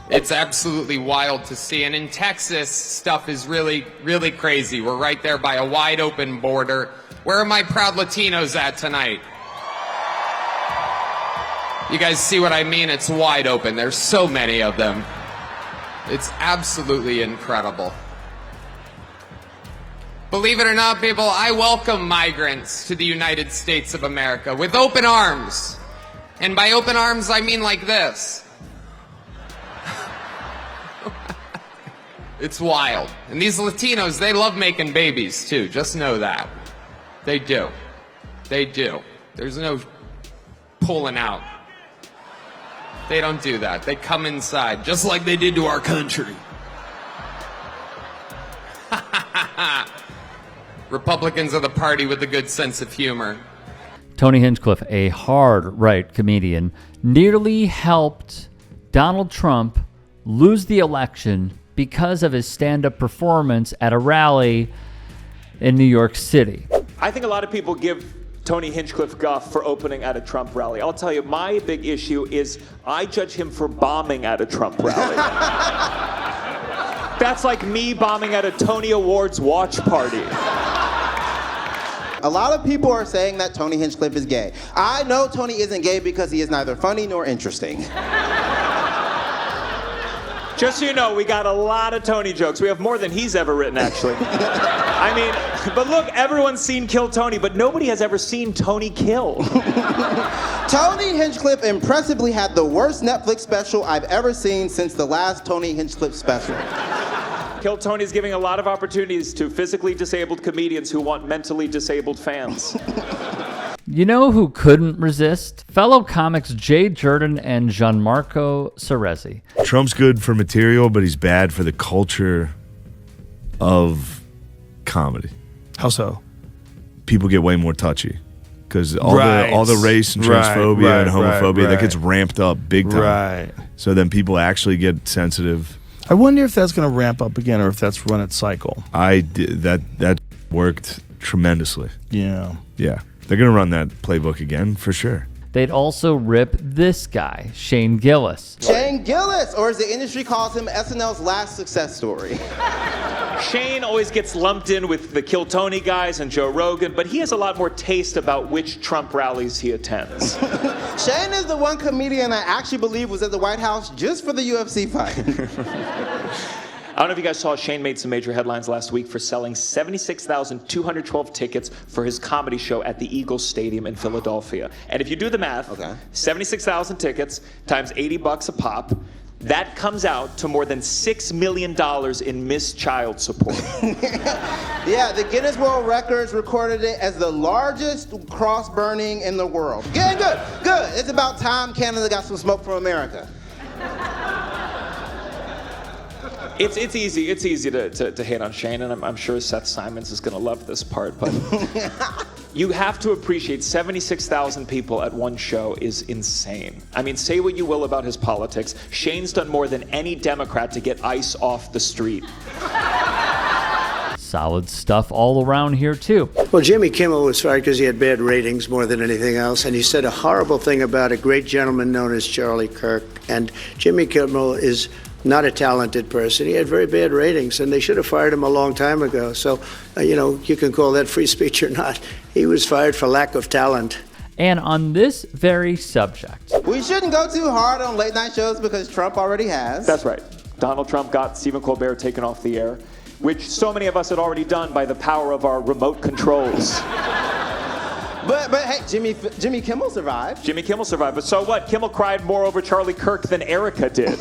It's absolutely wild to see. And in Texas, stuff is really, really crazy. We're right there by a wide open border. Where are my proud Latinos at tonight? You guys see what I mean? It's wide open. There's so many of them. It's absolutely incredible. Believe it or not, people, I welcome migrants to the United States of America with open arms. And by open arms, I mean like this. It's wild. And these Latinos, they love making babies too. Just know that. They do. They do. There's no pulling out. They don't do that. They come inside, just like they did to our country. Republicans are the party with a good sense of humor. Tony Hinchcliffe, a hard right comedian, nearly helped Donald Trump lose the election because of his stand-up performance at a rally in New York City. I think a lot of people give Tony Hinchcliffe guff for opening at a Trump rally. I'll tell you, my big issue is I judge him for bombing at a Trump rally. That's like me bombing at a Tony Awards watch party. A lot of people are saying that Tony Hinchcliffe is gay. I know Tony isn't gay because he is neither funny nor interesting. Just so you know, we got a lot of Tony jokes. We have more than he's ever written, actually. I mean, but look, everyone's seen Kill Tony, but nobody has ever seen Tony kill. Tony Hinchcliffe impressively had the worst Netflix special I've ever seen since the last Tony Hinchcliffe special. Kill Tony is giving a lot of opportunities to physically disabled comedians who want mentally disabled fans. You know who couldn't resist? Fellow comics Jurden and Gianmarco Soresi. Trump's good for material, but he's bad for the culture of comedy. How so? People get way more touchy because all the race and transphobia and homophobia that gets ramped up big time. Right. So then people actually get sensitive. I wonder if that's going to ramp up again or if that's run its cycle. That worked tremendously. Yeah. Yeah. They're going to run that playbook again for sure. They'd also rip this guy, Shane Gillis. Shane Gillis, or as the industry calls him, SNL's last success story. Shane always gets lumped in with the Kill Tony guys and Joe Rogan, but he has a lot more taste about which Trump rallies he attends. Shane is the one comedian I actually believe was at the White House just for the UFC fight. I don't know if you guys saw, Shane made some major headlines last week for selling 76,212 tickets for his comedy show at the Eagles Stadium in Philadelphia. And if you do the math, 76,000 tickets times $80 a pop, that comes out to more than $6 million in missed child support. Yeah, the Guinness World Records recorded it as the largest cross burning in the world. Good. It's about time Canada got some smoke from America. It's easy to hate on Shane, and I'm sure Seth Simons is going to love this part, but you have to appreciate 76,000 people at one show is insane. I mean, say what you will about his politics. Shane's done more than any Democrat to get ICE off the street. Solid stuff all around here, too. Well, Jimmy Kimmel was fired because he had bad ratings more than anything else, and he said a horrible thing about a great gentleman known as Charlie Kirk. And Jimmy Kimmel is not a talented person. He had very bad ratings, and they should have fired him a long time ago. So, you can call that free speech or not. He was fired for lack of talent. And on this very subject, we shouldn't go too hard on late night shows because Trump already has. That's right. Donald Trump got Stephen Colbert taken off the air, which so many of us had already done by the power of our remote controls. But hey, Jimmy Kimmel survived. Jimmy Kimmel survived, but so what? Kimmel cried more over Charlie Kirk than Erica did.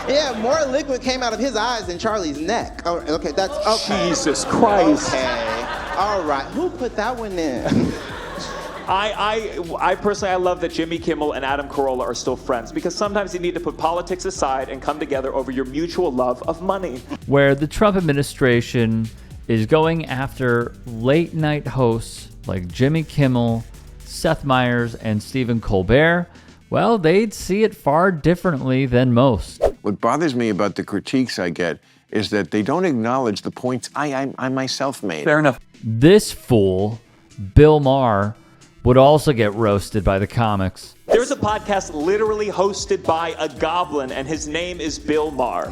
Yeah, more liquid came out of his eyes than Charlie's neck. Oh, okay, that's okay. Jesus Christ. Okay, all right. Who put that one in? I personally love that Jimmy Kimmel and Adam Carolla are still friends, because sometimes you need to put politics aside and come together over your mutual love of money. Where the Trump administration is going after late night hosts like Jimmy Kimmel, Seth Meyers, and Stephen Colbert, well, they'd see it far differently than most. What bothers me about the critiques I get is that they don't acknowledge the points I myself made. Fair enough. This fool, Bill Maher, would also get roasted by the comics. There's a podcast literally hosted by a goblin, and his name is Bill Maher.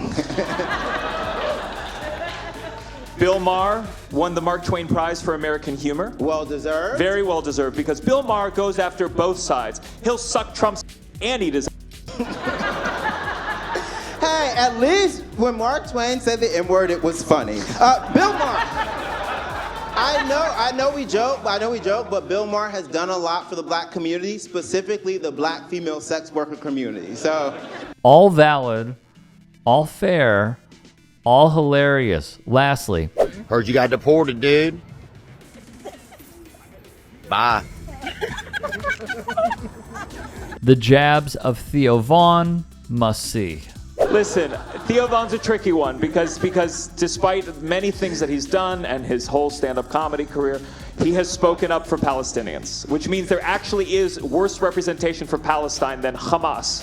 Bill Maher won the Mark Twain Prize for American Humor. Well deserved. Very well deserved, because Bill Maher goes after both sides. He'll suck Trump's and eat his. Hey, at least when Mark Twain said the N-word, it was funny. Bill Maher. I know we joke, but Bill Maher has done a lot for the black community, specifically the black female sex worker community. So, All valid, all fair, all hilarious. Lastly, Heard you got deported, dude. Bye. the jabs of Theo Vaughn, must see. Listen, Theo Vaughn's a tricky one because despite many things that he's done and his whole stand-up comedy career, he has spoken up for Palestinians, which means there actually is worse representation for Palestine than Hamas.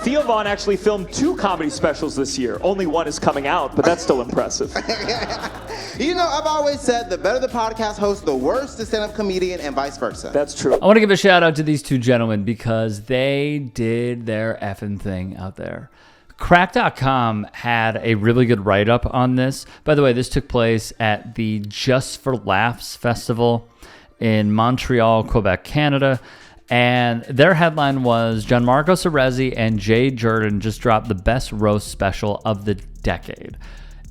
Theo Vaughn actually filmed 2 comedy specials this year. Only one is coming out, but that's still impressive. you know, I've always said the better the podcast host, the worse the stand-up comedian, and vice versa. That's true. I want to give a shout out to these 2 gentlemen because they did their effing thing out there. Crack.com had a really good write-up on this. By the way, this took place at the Just for Laughs Festival in Montreal, Quebec, Canada. And their headline was Gianmarco Soresi and Jurden just dropped the best roast special of the decade.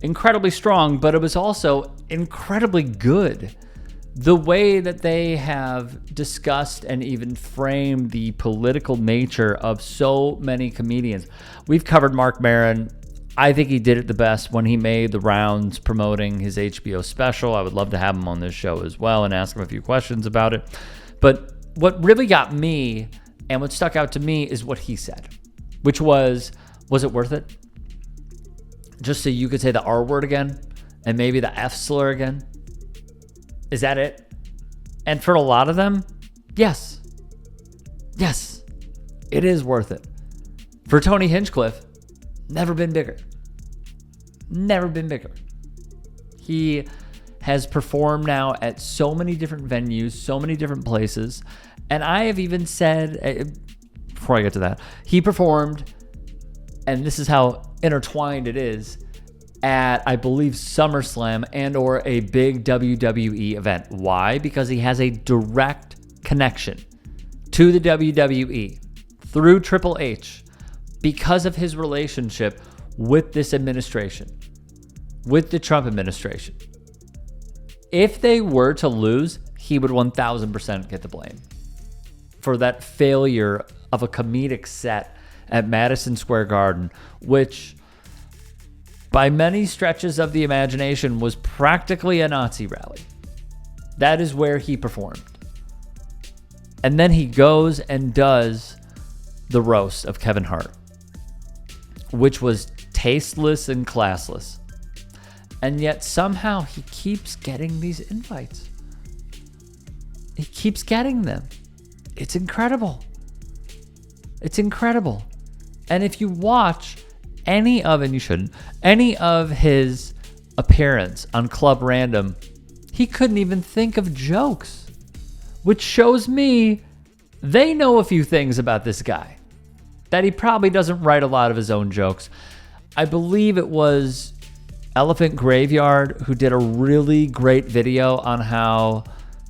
Incredibly strong, but it was also incredibly good. The way that they have discussed and even framed the political nature of so many comedians. We've covered Mark Maron. I think he did it the best when he made the rounds promoting his HBO special. I would love to have him on this show as well and ask him a few questions about it. But what really got me and what stuck out to me is what he said, which was it worth it? Just so you could say the R word again and maybe the F slur again? Is that it? And for a lot of them, yes. Yes, it is worth it. For Tony Hinchcliffe, never been bigger. Never been bigger. He has performed now at so many different venues, so many different places. And I have even said, before I get to that, he performed, and this is how intertwined it is, at, I believe, SummerSlam and or a big WWE event. Why? Because he has a direct connection to the WWE through Triple H because of his relationship with this administration, with the Trump administration. If they were to lose, he would 1000% get the blame for that failure of a comedic set at Madison Square Garden, which by many stretches of the imagination was practically a Nazi rally. That is where he performed. And then he goes and does the roast of Kevin Hart, which was tasteless and classless. And yet somehow he keeps getting these invites. He keeps getting them. It's incredible. It's incredible. And if you watch any of, and you shouldn't, any of his appearance on Club Random, he couldn't even think of jokes, which shows me they know a few things about this guy, that he probably doesn't write a lot of his own jokes. I believe it was Elephant Graveyard who did a really great video on how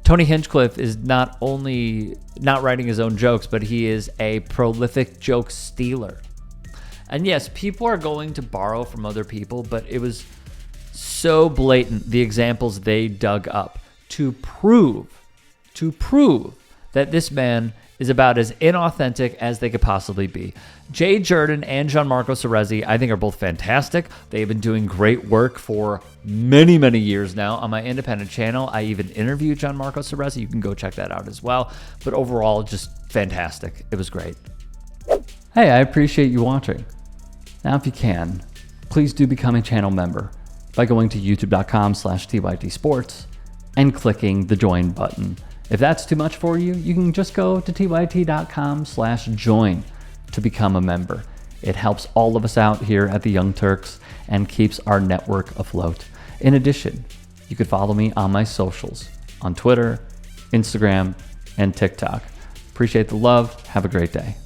Tony Hinchcliffe is not only not writing his own jokes, but he is a prolific joke stealer. And yes, people are going to borrow from other people, but it was so blatant, the examples they dug up to prove that this man is about as inauthentic as they could possibly be. Jurden and Gianmarco Soresi, I think, are both fantastic. They've been doing great work for many, many years now on my independent channel. I even interviewed Gianmarco Soresi. You can go check that out as well. But overall, just fantastic. It was great. Hey, I appreciate you watching. Now, if you can, please do become a channel member by going to youtube.com/TYTsports and clicking the join button. If that's too much for you, you can just go to tyt.com/join to become a member. It helps all of us out here at the Young Turks and keeps our network afloat. In addition, you could follow me on my socials on Twitter, Instagram, and TikTok. Appreciate the love. Have a great day.